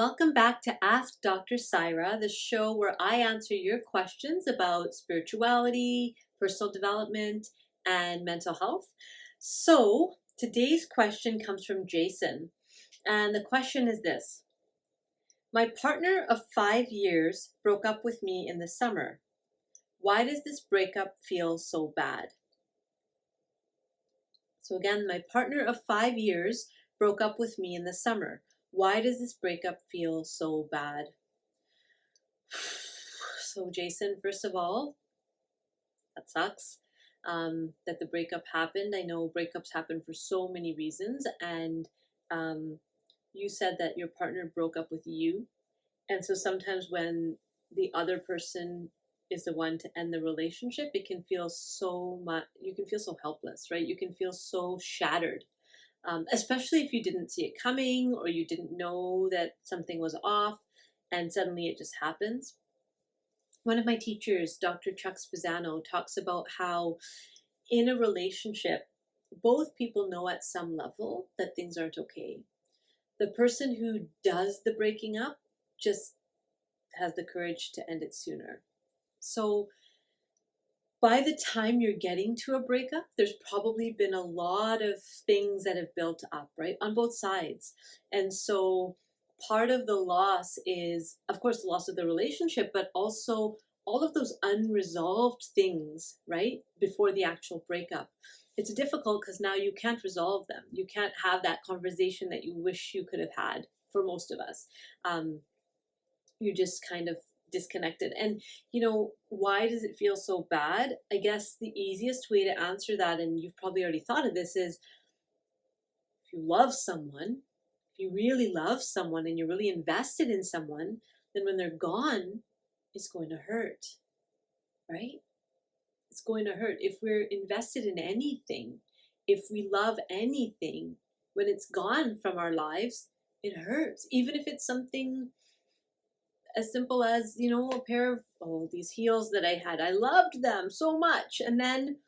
welcome back to Ask Dr. Saira, the show where I answer your questions about spirituality, personal development, and mental health. So, today's question comes from Jason, and the question is this. My partner of 5 years broke up with me in the summer. Why does this breakup feel so bad? So again, my partner of 5 years broke up with me in the summer. Why does this breakup feel so bad? So Jason, first of all, that sucks that the breakup happened. I know breakups happen for so many reasons, and you said that your partner broke up with you. And so sometimes when the other person is the one to end the relationship, it can feel so much, you can feel so helpless, right? You can feel so shattered. Especially if you didn't see it coming or you didn't know that something was off and suddenly it just happens. One of my teachers, Dr. Chuck Spezzano, talks about how in a relationship, both people know at some level that things aren't okay. The person who does the breaking up just has the courage to end it sooner. So by the time you're getting to a breakup, there's probably been a lot of things that have built up, right, on both sides. And so part of the loss is, of course, the loss of the relationship, but also all of those unresolved things, right, before the actual breakup. It's difficult because now you can't resolve them. You can't have that conversation that you wish you could have had for most of us. You just kind of disconnected. And why does it feel so bad? I guess the easiest way to answer that, and you've probably already thought of this, is if you love someone, if you really love someone and you're really invested in someone, then when they're gone, it's going to hurt, right? It's going to hurt. If we're invested in anything, if we love anything, when it's gone from our lives, it hurts. Even if it's something as simple as, a pair of these heels that I had. I loved them so much. And then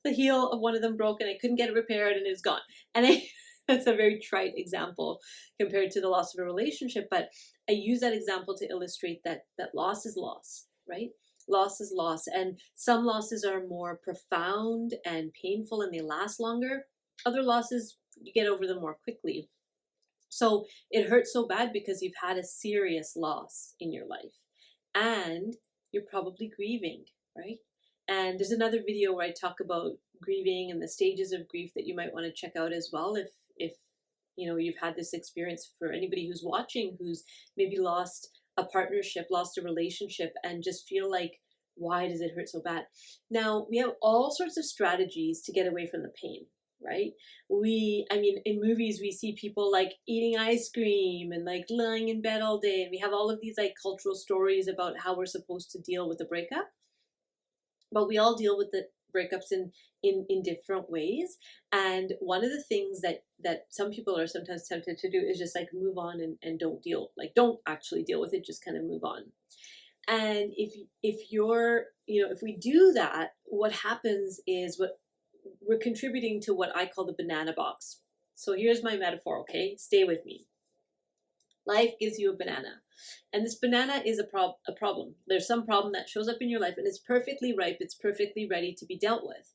the heel of one of them broke and I couldn't get it repaired and it's gone. And that's a very trite example compared to the loss of a relationship. But I use that example to illustrate that loss is loss, right? Loss is loss. And some losses are more profound and painful and they last longer. Other losses, you get over them more quickly. So it hurts so bad because you've had a serious loss in your life and you're probably grieving, right? And there's another video where I talk about grieving and the stages of grief that you might want to check out as well if you've had this experience. For anybody who's watching who's maybe lost a partnership, lost a relationship, and just feel like, why does it hurt so bad? Now, we have all sorts of strategies to get away from the pain, right? In movies, we see people like eating ice cream and like lying in bed all day. And we have all of these like cultural stories about how we're supposed to deal with the breakup. But we all deal with the breakups in different ways. And one of the things that some people are sometimes tempted to do is just like move on and don't actually deal with it, just kind of move on. And if we do that, what happens is we're contributing to what I call the banana box. So here's my metaphor, okay? Stay with me. Life gives you a banana. And this banana is a problem. There's some problem that shows up in your life and it's perfectly ripe. It's perfectly ready to be dealt with.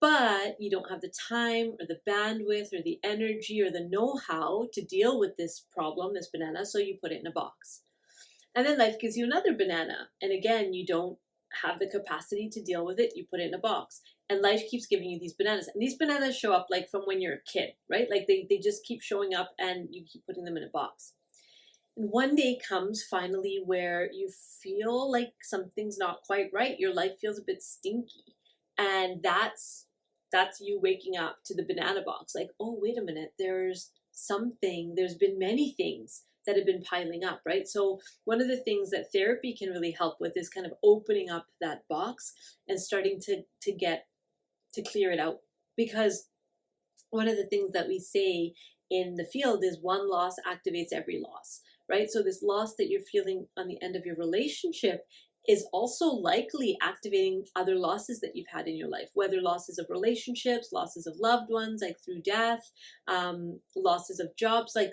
But you don't have the time or the bandwidth or the energy or the know-how to deal with this problem, this banana, so you put it in a box. And then life gives you another banana. And again, you don't have the capacity to deal with it. You put it in a box. And life keeps giving you these bananas. And these bananas show up like from when you're a kid, right? Like they just keep showing up and you keep putting them in a box. And one day comes finally where you feel like something's not quite right. Your life feels a bit stinky. And that's you waking up to the banana box. Like, oh, wait a minute, there's been many things that have been piling up, right? So one of the things that therapy can really help with is kind of opening up that box and starting to clear it out. Because one of the things that we say in the field is one loss activates every loss, right? So this loss that you're feeling on the end of your relationship is also likely activating other losses that you've had in your life, whether losses of relationships, losses of loved ones, like through death, losses of jobs, like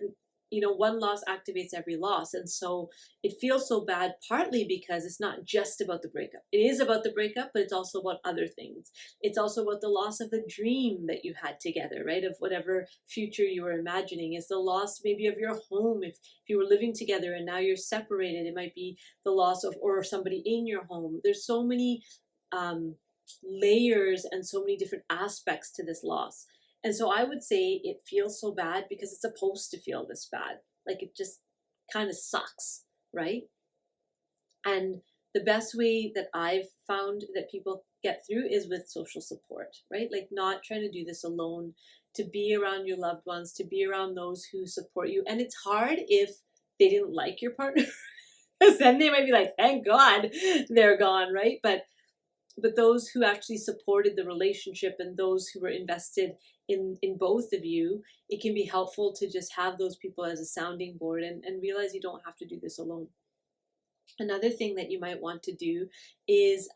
one loss activates every loss. And so it feels so bad, partly because it's not just about the breakup. It is about the breakup, but it's also about other things. It's also about the loss of the dream that you had together, right? Of whatever future you were imagining. It's the loss maybe of your home. If you were living together and now you're separated, it might be the loss of, or somebody in your home. There's so many layers and so many different aspects to this loss. And so I would say it feels so bad because it's supposed to feel this bad. Like it just kind of sucks, right? And the best way that I've found that people get through is with social support, right? Like not trying to do this alone, to be around your loved ones, to be around those who support you. And it's hard if they didn't like your partner, because then they might be like, thank God they're gone, right? But those who actually supported the relationship and those who were invested in both of you, it can be helpful to just have those people as a sounding board and realize you don't have to do this alone. Another thing that you might want to do is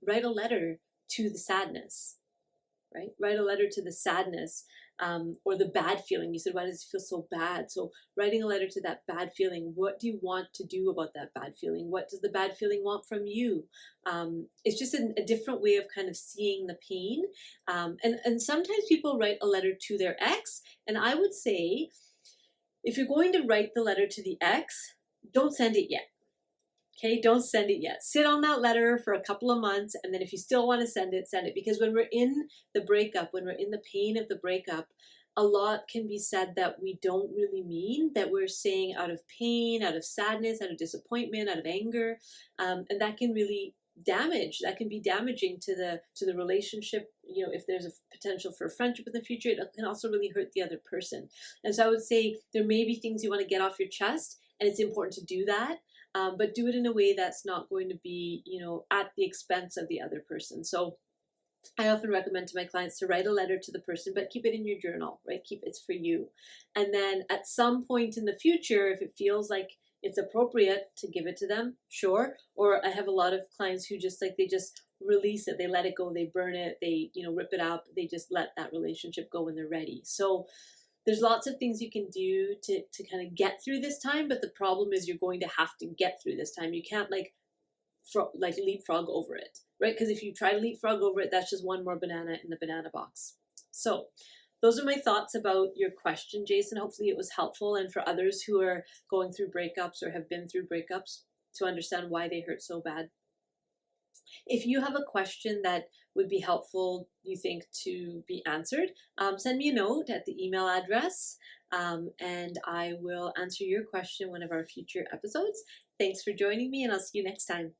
write a letter to the sadness, right? Write a letter to the sadness or the bad feeling. You said, why does it feel so bad? So writing a letter to that bad feeling. What do you want to do about that bad feeling? What does the bad feeling want from you? It's just a different way of kind of seeing the pain. And sometimes people write a letter to their ex. And I would say, if you're going to write the letter to the ex, don't send it yet. Okay, don't send it yet. Sit on that letter for a couple of months, and then if you still want to send it, send it. Because when we're in the breakup, when we're in the pain of the breakup, a lot can be said that we don't really mean, that we're saying out of pain, out of sadness, out of disappointment, out of anger, and that can really that can be damaging to the relationship. If there's a potential for a friendship in the future, it can also really hurt the other person. And so I would say there may be things you want to get off your chest, and it's important to do that. But do it in a way that's not going to be, at the expense of the other person. So I often recommend to my clients to write a letter to the person, but keep it in your journal, right? It's for you. And then at some point in the future, if it feels like it's appropriate to give it to them, sure. Or I have a lot of clients who they just release it. They let it go. They burn it. They, rip it up. They just let that relationship go when they're ready. So there's lots of things you can do to kind of get through this time, but the problem is you're going to have to get through this time. You can't leapfrog over it, right? Because if you try to leapfrog over it, that's just one more banana in the banana box. So those are my thoughts about your question, Jason. Hopefully it was helpful, and for others who are going through breakups or have been through breakups, to understand why they hurt so bad. If you have a question that would be helpful, you think, to be answered, send me a note at the email address, and I will answer your question in one of our future episodes. Thanks for joining me, and I'll see you next time.